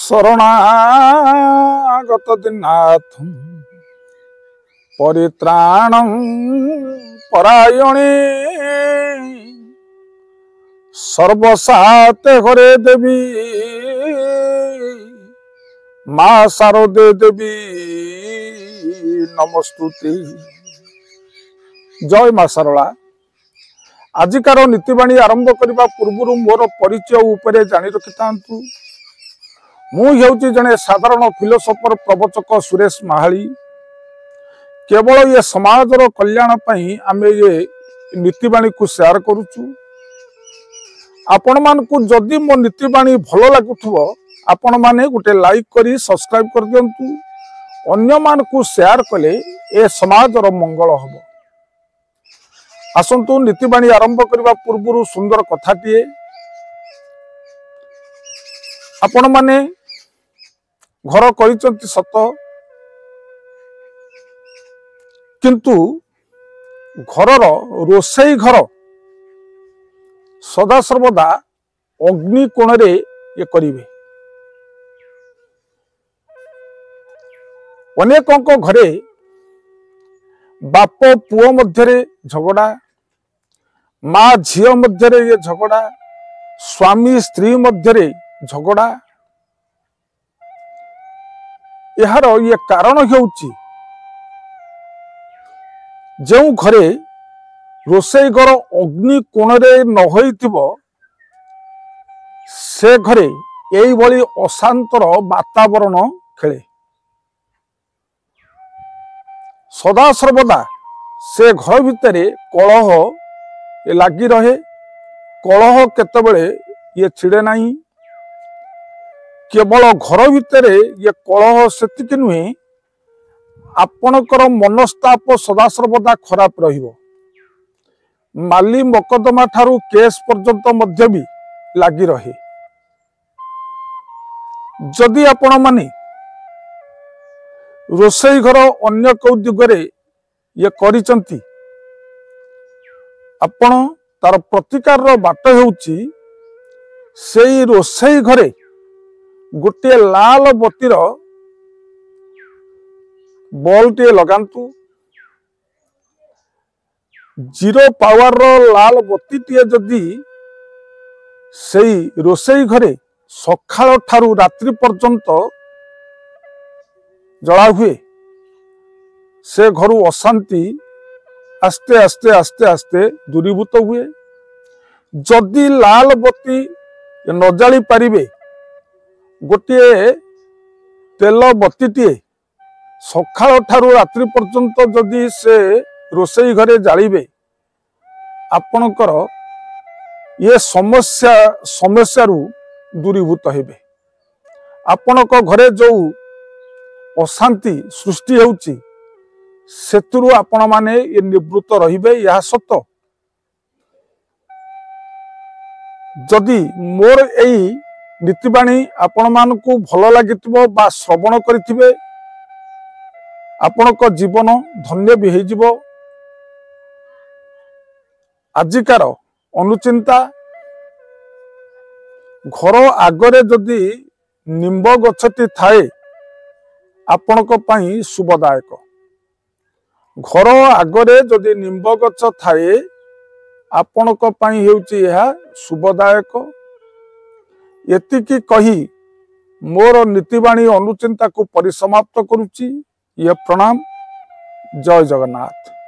शरणागत दीनाथं परित्राणं परायणे सर्वसाते घरे देवी माँ शारदे देवी नमस्तुते। जय माँ शारदा। आजिकार नीतिवाणी आरंभ करने पूर्व मोर परिचय उपरे जानी रखि थांतु। मुझे जड़े साधारण फिलोसोफर प्रवचक सुरेश महाली। केवल ये समाजर कल्याण आम ये नीतिवाणी को शेयर करुचु। आपण मानकु जदि मो नीतिवाणी भल लगुथुबो आपण माने गोटे लाइक करी सब्सक्राइब कर दियंतु। अन्य मानकु शेयर कले ए समाजर मंगल हबो। आसंतु नीतिवाणी आरंभ करबा पूर्व सुंदर कथाटीए। आपण माने घर करिसंती सत, किंतु घरर रोसई घर सदा सर्वदा अग्नि कोण रे ये करिवे। अनेकों घरे बाप पुओ मध्यरे झगड़ा, माँ झियो मध्यरे ये झगड़ा, स्वामी स्त्री मध्यरे झगड़ा। यार ये कारण हेउची जो घरे रोसई घर अग्नि कोण रे न होइथिबो से घरे एई भली अशांतर वातावरण खेले। सदा सर्वदा से घर भितरे कलह लगी रहे। कलह केतेबेले ये छिड़े नहीं। केवल घर भितरे ये कलह सेतिक नुहे, आपणकर मनस्ताप सदा सर्वदा खराब रहिबो। माली मकदमा ठारू केस पर्यंत मध्य भी लगी रहे। जदि आपण माने रोसई घर अन्य कौ दिगरे ये करिसंती, आपण तार प्रतिकार बाट हेउची सेई रोसई घरे गोटे लाल बतीर बॉल टे लगांतु। जीरो पावर लाल बत्ती टीए जदि सेई रोसई घरे सकाळ ठारू रात्रि पर्यंत जला हुए, से घर अशांति आस्ते आस्ते आस्ते आस्ते दूरीभूत हुए। जदि लाल बत्ती न जाली पारिबे, गोटे तेल बत्ती टीए सकाळ ठारू रात्रि पर्यंत जदि से रोसई घरे जालिबे, आपणकर ये समस्या दूरीभूत हेबे। आपणक घरे जो अशांति सृष्टि होउची सेतुरु आपण माने ये निवृत्त रहिबे, यह सत्य। जदि मोर एई नीतिवाणी आपण मानकु भल लागिथिबो बा श्रवण करिथिबे, आपणक जीवन धन्य भी हेजिबो। आजिकार अनुचिंता घर आगरे जदि निंब गछटी थाए आपणक पई शुभदायक। घर आगरे जदि निंब गछ थाए आपणक पई हेउची यह शुभदायक। एतिकी कही मोर नीतिवाणी अनुचिंता को परिसमाप्त करुची। यह प्रणाम। जय जगन्नाथ।